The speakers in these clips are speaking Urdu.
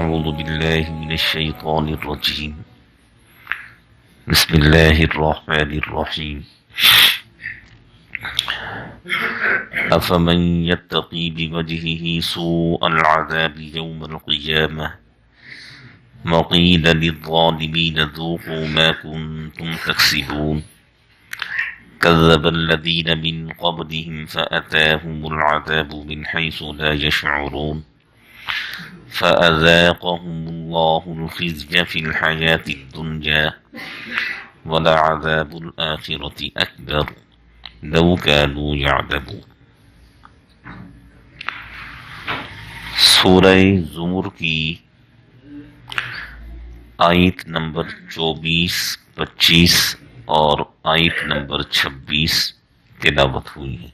أعوذ بالله من الشيطان الرجيم بسم الله الرحمن الرحيم أفمن يتقي بوجهه سوء العذاب يوم القيامة وقيل للظالمين ذوقوا ما كنتم تكسبون كذب الذين من قبلهم فأتاهم العذاب من حيث لا يشعرون فأذاقهم الله الخزي في الحياة الدنيا ولعذاب الآخرة أكبر لو كانوا يعلمون۔ سورہ زمر کی آیت نمبر 24، 25 اور آیت نمبر 26 تلاوت ہوئی ہے۔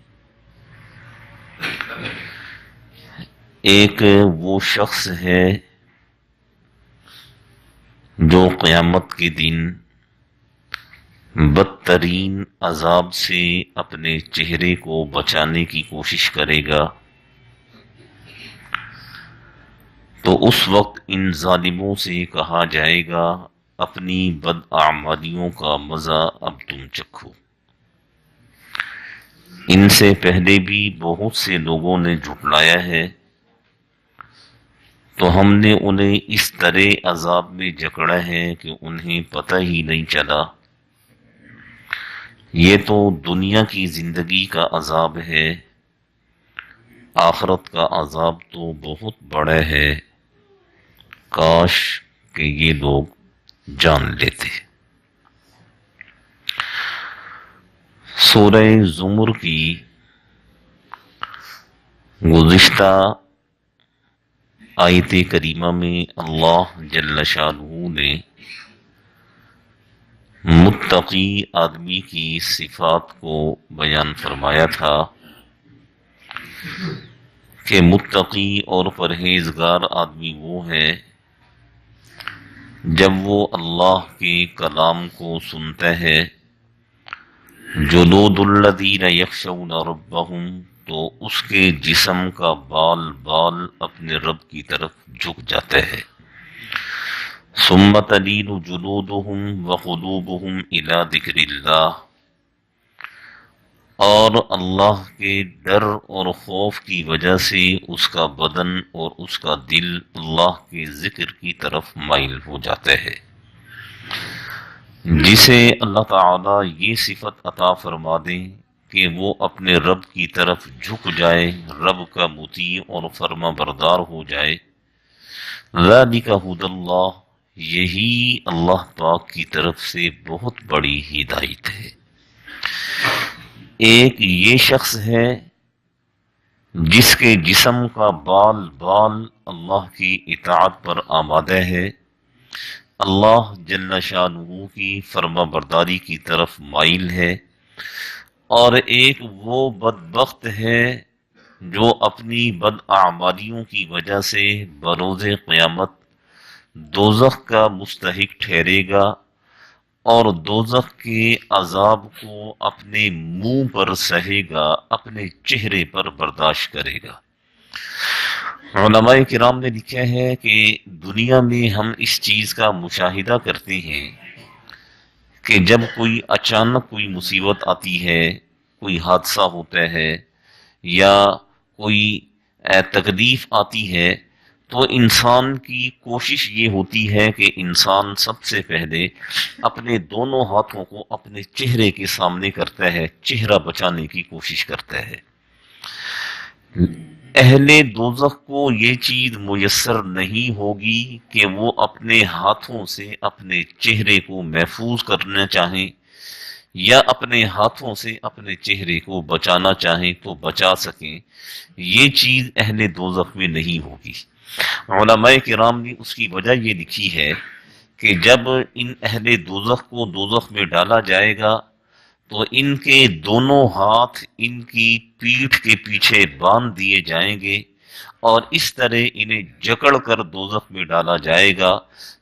ایک وہ شخص ہے جو قیامت کے دن بدترین عذاب سے اپنے چہرے کو بچانے کی کوشش کرے گا، تو اس وقت ان ظالموں سے کہا جائے گا اپنی بداعمالیوں کا مزہ اب تم چکھو۔ ان سے پہلے بھی بہت سے لوگوں نے جھٹلایا ہے، تو ہم نے انہیں اس طرح عذاب میں جکڑا ہے کہ انہیں پتہ ہی نہیں چلا۔ یہ تو دنیا کی زندگی کا عذاب ہے، آخرت کا عذاب تو بہت بڑا ہے، کاش کہ یہ لوگ جان لیتے۔ سورہ زمر کی گزشتہ آیت کریمہ میں اللہ جل شانہ نے متقی آدمی کی صفات کو بیان فرمایا تھا کہ متقی اور پرہیزگار آدمی وہ ہے جب وہ اللہ کے کلام کو سنتا ہے۔ جلود الذین یخشون ربہم، تو اس کے جسم کا بال بال اپنے رب کی طرف جھک جاتا ہے۔ ثم تلین جلودہم وقلوبہم الی ذکر اللہ، اور اللہ کے ڈر اور خوف کی وجہ سے اس کا بدن اور اس کا دل اللہ کے ذکر کی طرف مائل ہو جاتا ہے۔ جسے اللہ تعالیٰ یہ صفت عطا فرما دیں کہ وہ اپنے رب کی طرف جھک جائے، رب کا مطیع اور فرما بردار ہو جائے، ذالک ھدی اللہ، یہی اللہ پاک کی طرف سے بہت بڑی ہدایت ہے۔ ایک یہ شخص ہے جس کے جسم کا بال بال اللہ کی اطاعت پر آمادہ ہے، اللہ جل شانہ کی فرما برداری کی طرف مائل ہے، اور ایک وہ بدبخت ہے جو اپنی بداعمالیوں کی وجہ سے بروز قیامت دوزخ کا مستحق ٹھہرے گا، اور دوزخ کے عذاب کو اپنے منہ پر سہے گا، اپنے چہرے پر برداشت کرے گا۔ علماء کرام نے لکھا ہے کہ دنیا میں ہم اس چیز کا مشاہدہ کرتے ہیں کہ جب کوئی اچانک کوئی مصیبت آتی ہے، کوئی حادثہ ہوتا ہے یا کوئی تکلیف آتی ہے، تو انسان کی کوشش یہ ہوتی ہے کہ انسان سب سے پہلے اپنے دونوں ہاتھوں کو اپنے چہرے کے سامنے کرتا ہے، چہرہ بچانے کی کوشش کرتا ہے۔ اہل دوزخ کو یہ چیز میسر نہیں ہوگی کہ وہ اپنے ہاتھوں سے اپنے چہرے کو محفوظ کرنا چاہیں یا اپنے ہاتھوں سے اپنے چہرے کو بچانا چاہیں تو بچا سکیں، یہ چیز اہل دوزخ میں نہیں ہوگی۔ علماء کرام نے اس کی وجہ یہ لکھی ہے کہ جب ان اہل دوزخ کو دوزخ میں ڈالا جائے گا تو ان کے دونوں ہاتھ ان کی پیٹھ کے پیچھے باندھ دیے جائیں گے، اور اس طرح انہیں جکڑ کر دوزخ میں ڈالا جائے گا۔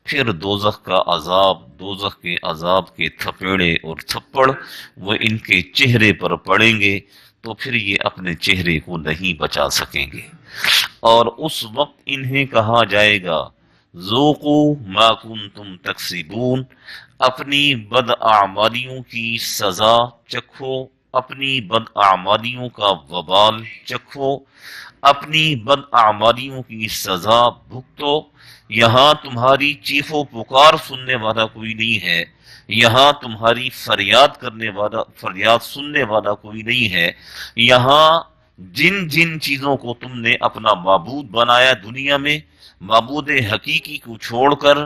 پھر دوزخ کا عذاب، دوزخ کے عذاب کے تھپیڑے اور تھپڑ وہ ان کے چہرے پر پڑیں گے، تو پھر یہ اپنے چہرے کو نہیں بچا سکیں گے، اور اس وقت انہیں کہا جائے گا ذوقوا ما کنتم تکسبون، اپنی بداعمالیوں کی سزا چکھو، اپنی بداعمالیوں کا وبال چکھو، اپنی بداعمالیوں کی سزا بھگتو۔ یہاں تمہاری چیخ و پکار سننے والا کوئی نہیں ہے، یہاں تمہاری فریاد سننے والا کوئی نہیں ہے۔ یہاں جن جن چیزوں کو تم نے اپنا معبود بنایا دنیا میں، معبود حقیقی کو چھوڑ کر،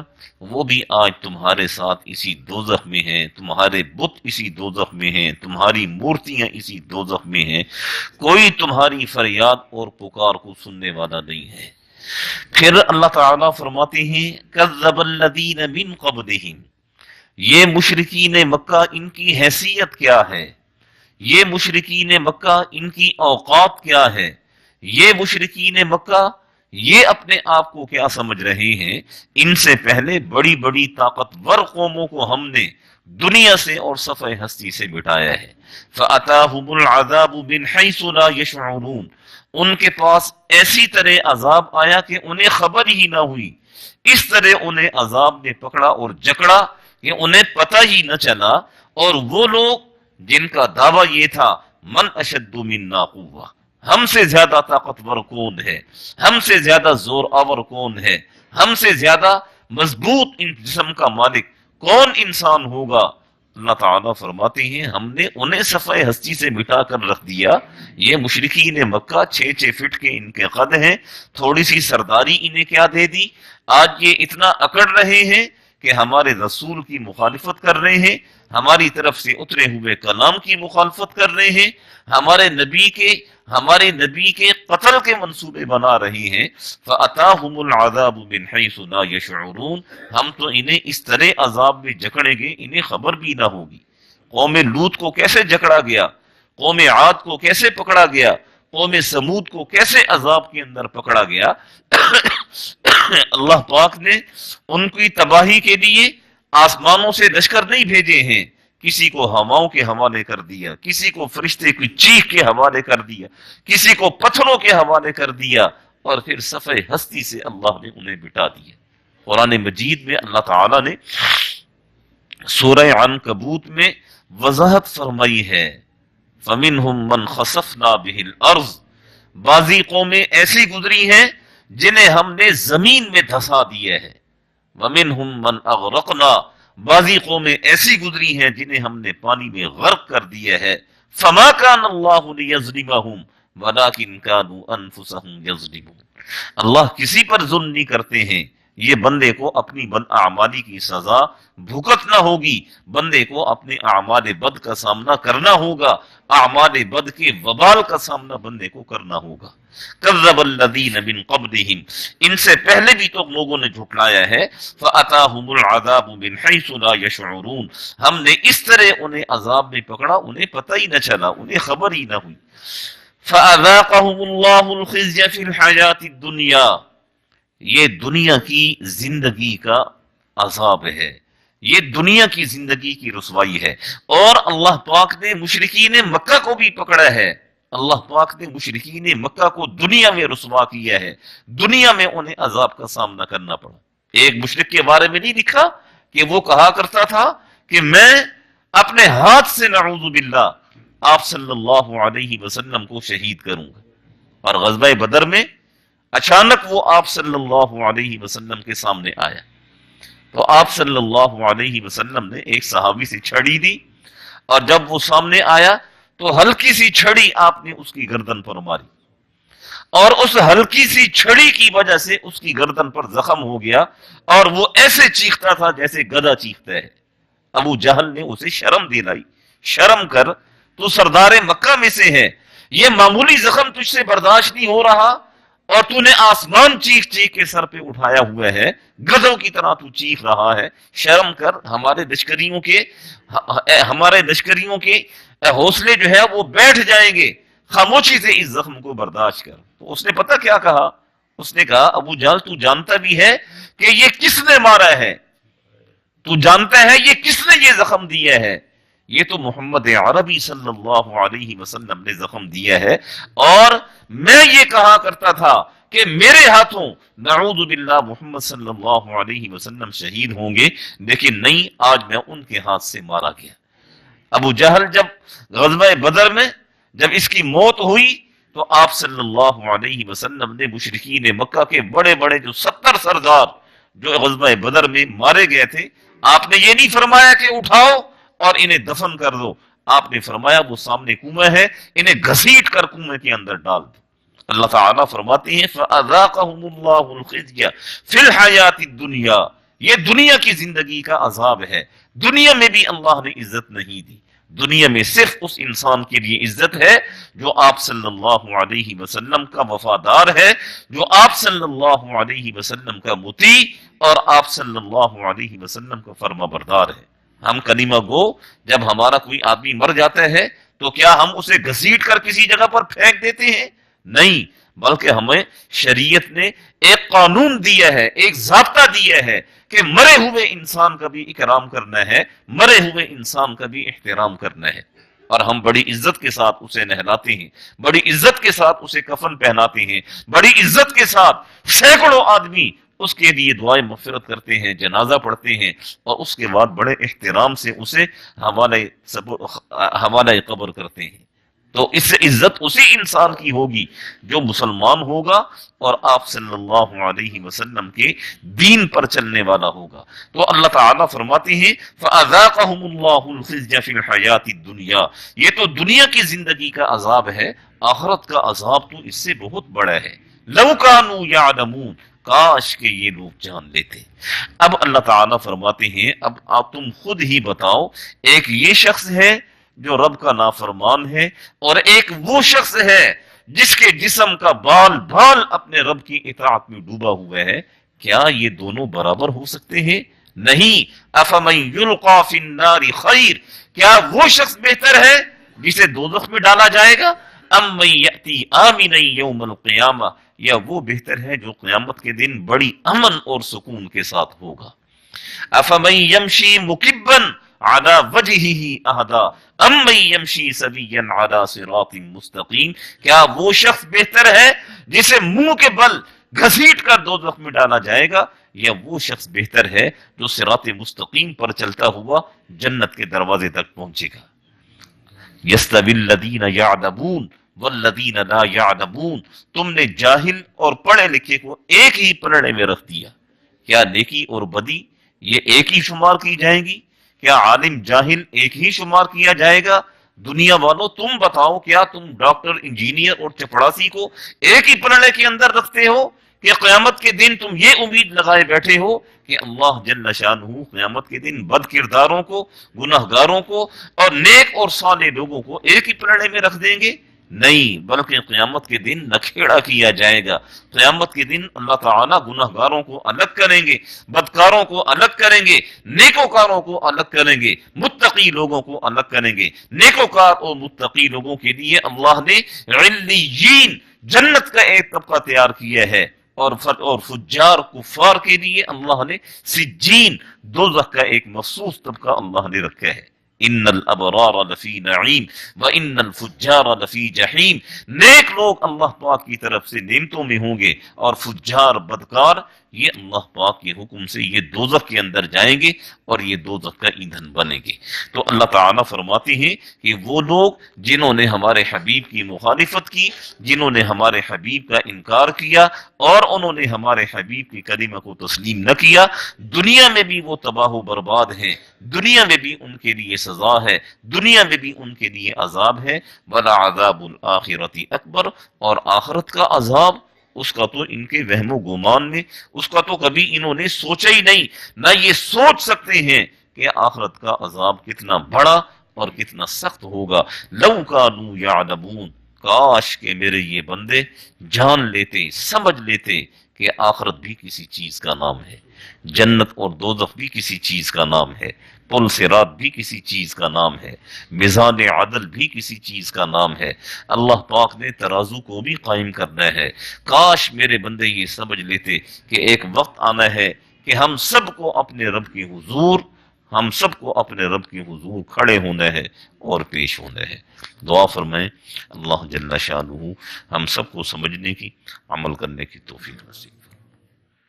وہ بھی آج تمہارے ساتھ اسی دوزخ میں ہیں، تمہارے بت اسی دوزخ میں ہیں، تمہاری مورتیاں اسی دوزخ میں ہیں، کوئی تمہاری فریاد اور پکار کو سننے والا نہیں ہے۔ پھر اللہ تعالیٰ فرماتے ہیں کذب الذین من قبلہم، یہ مشرکین مکہ ان کی حیثیت کیا ہے، یہ مشرکین مکہ ان کی اوقات کیا ہے، یہ مشرکین مکہ یہ اپنے آپ کو کیا سمجھ رہے ہیں، ان سے پہلے بڑی بڑی طاقتور قوموں کو ہم نے دنیا سے اور صفحہ ہستی سے مٹایا ہے۔ فَأَتَاهُمُ الْعَذَابُ مِنْ حَيْثُ لَا يَشْعُرُونَ، ان کے پاس ایسی طرح عذاب آیا کہ انہیں خبر ہی نہ ہوئی، اس طرح انہیں عذاب نے پکڑا اور جکڑا کہ انہیں پتہ ہی نہ چلا۔ اور وہ لوگ جن کا دعویٰ یہ تھا من اشد منا قوہ، ہم سے زیادہ طاقتور کون ہے، ہم سے زیادہ زور آور کون ہے، ہم سے زیادہ مضبوط ان جسم کا مالک کون انسان ہوگا، اللہ تعالیٰ فرماتے ہیں ہم نے انہیں صفحہ ہستی سے مٹا کر رکھ دیا۔ یہ مشرکین مکہ 6 فٹ کے ان کے قد ہیں، تھوڑی سی سرداری انہیں کیا دے دی، آج یہ اتنا اکڑ رہے ہیں کہ ہمارے رسول کی مخالفت کر رہے ہیں، ہماری طرف سے اترے ہوئے کلام کی مخالفت کر رہے ہیں، ہمارے نبی کے قتل کے منصوبے بنا رہے ہیں۔ فَأَتَاهُمُ الْعَذَابُ مِنْ حَيْثُ لَا يَشْعُرُونَ، ہم تو انہیں اس طرح عذاب میں جکڑیں گے انہیں خبر بھی نہ ہوگی۔ قوم لوط کو کیسے جکڑا گیا، قوم عاد کو کیسے پکڑا گیا، قوم سمود کو کیسے عذاب کے اندر پکڑا گیا۔ اللہ پاک نے ان کی تباہی کے لیے آسمانوں سے لشکر نہیں بھیجے ہیں، کسی کو ہواؤں کے حوالے کر دیا، کسی کو فرشتے کی چیخ کے حوالے کر دیا، کسی کو پتھروں کے حوالے کر دیا، اور پھر صفحہ ہستی سے اللہ نے انہیں مٹا دیا۔ قرآن مجید میں اللہ تعالیٰ نے سورہ عنکبوت میں وضاحت فرمائی ہے فَمِنْهُمْ مَنْ خَسَفْنَا بِهِ الْأَرْضِ، بعضی قومیں ایسی گزری ہیں جنہیں ہم نے زمین میں دھسا دیا ہے، وَمِنْهُمْ مَنْ أَغْرَقْنَا، بعضی قومیں ایسی گزری ہیں جنہیں ہم نے پانی میں غرق کر دیا ہے۔ فَمَا كَانَ اللَّهُ لِيَظْلِمَهُمْ وَلَكِنْ كَانُوا أَنفُسَهُمْ يَظْلِمُونَ، اللہ کسی پر ظلم نہیں کرتے ہیں، یہ بندے کو اپنی بد اعمالی کی سزا بھگتنا ہوگی، بندے کو اپنے اعمال بد کا سامنا کرنا ہوگا، اعمال بد کے وبال کا سامنا بندے کو کرنا ہوگا۔ کذب الذین من قبلہم، ان سے پہلے بھی تو لوگوں نے جھٹلایا ہے، فأتاہم العذاب من حیث لا یشعرون، ہم نے اس طرح انہیں عذاب میں پکڑا انہیں پتہ ہی نہ چلا، انہیں خبر ہی نہ ہوئی۔ فأذاقہم اللہ الخزی فی الحیاۃ الدنیا، یہ دنیا کی زندگی کا عذاب ہے، یہ دنیا کی زندگی کی رسوائی ہے۔ اور اللہ پاک نے مشرکین مکہ کو بھی پکڑا ہے، اللہ پاک نے مشرکین مکہ کو دنیا میں رسوا کیا ہے، دنیا میں انہیں عذاب کا سامنا کرنا پڑا۔ ایک مشرک کے بارے میں نہیں لکھا کہ وہ کہا کرتا تھا کہ میں اپنے ہاتھ سے نعوذ باللہ آپ صلی اللہ علیہ وسلم کو شہید کروں گا، اور غزوہ بدر میں اچانک وہ آپ صلی اللہ علیہ وسلم کے سامنے آیا تو آپ صلی اللہ علیہ وسلم نے ایک صحابی سے چھڑی دی، اور جب وہ سامنے آیا تو ہلکی سی چھڑی آپ نے اس کی گردن پر ماری، اور اس ہلکی سی چھڑی کی وجہ سے اس کی گردن پر زخم ہو گیا، اور وہ ایسے چیختا تھا جیسے گدھا چیختا ہے۔ ابو جہل نے اسے شرم دلائی، شرم کر، تو سردار مکہ میں سے ہے، یہ معمولی زخم تجھ سے برداشت نہیں ہو رہا، اور تو نے آسمان چیخ چیخ کے سر پہ اٹھایا ہوا ہے، گدھوں کی طرح تو چیخ رہا ہے، شرم کر، ہمارے لشکریوں کے حوصلے جو ہے وہ بیٹھ جائیں گے، خاموشی سے اس زخم کو برداشت کر۔ تو اس نے پتہ کیا کہا، اس نے کہا ابو جہل تو جانتا بھی ہے کہ یہ کس نے مارا ہے، تو جانتا ہے یہ کس نے یہ زخم دیا ہے، یہ تو محمد عربی صلی اللہ علیہ وسلم نے زخم دیا ہے، اور میں یہ کہا کرتا تھا کہ میرے ہاتھوں نعوذ باللہ محمد صلی اللہ علیہ وسلم شہید ہوں گے، لیکن نہیں، آج میں ان کے ہاتھ سے مارا گیا۔ ابو جہل جب غزوہ بدر میں جب اس کی موت ہوئی تو آپ صلی اللہ علیہ وسلم نے مشرکین مکہ کے بڑے بڑے جو 70 سردار جو غزوہ بدر میں مارے گئے تھے، آپ نے یہ نہیں فرمایا کہ اٹھاؤ اور انہیں دفن کر دو، آپ نے فرمایا وہ سامنے کنواں ہے، انہیں گھسیٹ کر کنویں کے اندر ڈال دو۔ اللہ تعالیٰ فرماتے ہیں فَأَذَاقَهُمُ اللَّهُ الْخِزْيَ فِي الْحَيَاةِ الدُّنْيَا، یہ دنیا کی زندگی کا عذاب ہے۔ دنیا میں بھی اللہ نے عزت نہیں دی، دنیا میں صرف اس انسان کے لیے عزت ہے جو آپ صلی اللہ علیہ وسلم کا وفادار ہے، جو آپ صلی اللہ علیہ وسلم کا مطیع اور آپ صلی اللہ علیہ وسلم کا فرما بردار ہے۔ ہم کلمہ گو جب ہمارا کوئی آدمی مر جاتا ہے تو کیا ہم اسے گھسیٹ کر کسی جگہ پر پھینک دیتے ہیں؟ نہیں، بلکہ ہمیں شریعت نے ایک قانون دیا ہے، ایک ضابطہ دیا ہے کہ مرے ہوئے انسان کا بھی اکرام کرنا ہے، مرے ہوئے انسان کا بھی احترام کرنا ہے، اور ہم بڑی عزت کے ساتھ اسے نہلاتے ہیں، بڑی عزت کے ساتھ اسے کفن پہناتے ہیں، بڑی عزت کے ساتھ سینکڑوں آدمی اس کے لیے دعائیں مغفرت کرتے ہیں، جنازہ پڑھتے ہیں، اور اس کے بعد بڑے احترام سے اسے حوالہ قبر کرتے ہیں۔ تو اس سے عزت اسی انسان کی ہوگی جو مسلمان ہوگا اور آپ صلی اللہ علیہ وسلم کے دین پر چلنے والا ہوگا۔ تو اللہ تعالیٰ فرماتے ہیں فَأَذَاقَهُمُ اللَّهُ الْخِزْيَ فِي الْحَيَاةِ الدُّنْيَا، یہ تو دنیا کی زندگی کا عذاب ہے، آخرت کا عذاب تو اس سے بہت بڑا ہے۔ لَوْ كَانُوا يَعْلَمُونَ، کاش کہ یہ لوگ جان لیتے۔ اب اللہ تعالیٰ فرماتے ہیں اب آپ تم خود ہی بتاؤ، ایک یہ شخص ہے جو رب کا نافرمان ہے، اور ایک وہ شخص ہے جس کے جسم کا بال بال اپنے رب کی اطاعت میں ڈوبا ہوا ہے، کیا یہ دونوں برابر ہو سکتے ہیں؟ نہیں۔ افمن یلقی فی النار خیر، کیا وہ شخص بہتر ہے جسے دوزخ میں ڈالا جائے گا، ام من یأتی آمنا یوم القیامہ، یا وہ بہتر ہے جو قیامت کے دن بڑی امن اور سکون کے ساتھ ہوگا۔ افمن یمشی مکبا علی وجہہ اہدی ام من یمشی سویا علی صراط مستقیم، کیا وہ شخص بہتر ہے جسے منہ کے بل گھسیٹ کر دوزخ میں ڈالا جائے گا، یا وہ شخص بہتر ہے جو صراط مستقیم پر چلتا ہوا جنت کے دروازے تک پہنچے گا۔ یستوی الذین یعلمون والذین لا یعلمون، تم نے جاہل اور پڑھے لکھے کو ایک ہی پلڑے میں رکھ دیا، کیا نیکی اور بدی یہ ایک ہی شمار کی جائیں گی؟ کیا عالم جاہل ایک ہی شمار کیا جائے گا؟ دنیا والوں تم بتاؤ، کیا تم ڈاکٹر انجینئر اور چپڑاسی کو ایک ہی پلڑے کے اندر رکھتے ہو کہ قیامت کے دن تم یہ امید لگائے بیٹھے ہو کہ اللہ جل شانہ قیامت کے دن بد کرداروں کو، گناہگاروں کو اور نیک اور صالح لوگوں کو ایک ہی پلڑے میں رکھ دیں گے؟ نہیں، بلکہ قیامت کے دن نکھیڑا کیا جائے گا۔ قیامت کے دن اللہ تعالیٰ گناہگاروں کو الگ کریں گے، بدکاروں کو الگ کریں گے، نیکوکاروں کو الگ کریں گے، متقی لوگوں کو الگ کریں گے۔ نیکوکار اور متقی لوگوں کے لیے اللہ نے علیین جنت کا ایک طبقہ تیار کیا ہے، اور فجار کفار کے لیے اللہ نے سجین دوزخ کا ایک مخصوص طبقہ اللہ نے رکھا ہے۔ ان الابرار لفی نعیم وان الفجار لفی جحیم، نیک لوگ اللہ پاک کی طرف سے نعمتوں میں ہوں گے، اور فجار بدکار یہ اللہ پاک کے حکم سے یہ دوزخ کے اندر جائیں گے اور یہ دوزخ کا ایندھن بنیں گے۔ تو اللہ تعالیٰ فرماتے ہیں کہ وہ لوگ جنہوں نے ہمارے حبیب کی مخالفت کی، جنہوں نے ہمارے حبیب کا انکار کیا اور انہوں نے ہمارے حبیب کی کلمہ کو تسلیم نہ کیا، دنیا میں بھی وہ تباہ و برباد ہیں، دنیا میں بھی ان کے لیے سزا ہے، دنیا میں بھی ان کے لیے عذاب ہے۔ وَلَعَذَابُ الْآخِرَةِ اکبر، اور آخرت کا عذاب اس کا تو ان کے وہم و گمان میں، اس کا تو کبھی انہوں نے سوچا ہی نہیں، نہ یہ سوچ سکتے ہیں کہ آخرت کا عذاب کتنا بڑا اور کتنا سخت ہوگا۔ لَوْ كَانُوا يَعْلَمُونَ، کاش کہ میرے یہ بندے جان لیتے، سمجھ لیتے کہ آخرت بھی کسی چیز کا نام ہے، جنت اور دوزخ بھی کسی چیز کا نام ہے، پل صراط بھی کسی چیز کا نام ہے، میزان عدل بھی کسی چیز کا نام ہے، اللہ پاک نے ترازو کو بھی قائم کرنا ہے۔ کاش میرے بندے یہ سمجھ لیتے کہ ایک وقت آنا ہے کہ ہم سب کو اپنے رب کے حضور ہم سب کو اپنے رب کے حضور کھڑے ہونا ہے اور پیش ہونا ہے۔ دعا فرمائیں اللہ جل شانہ ہم سب کو سمجھنے کی، عمل کرنے کی توفیق نصیب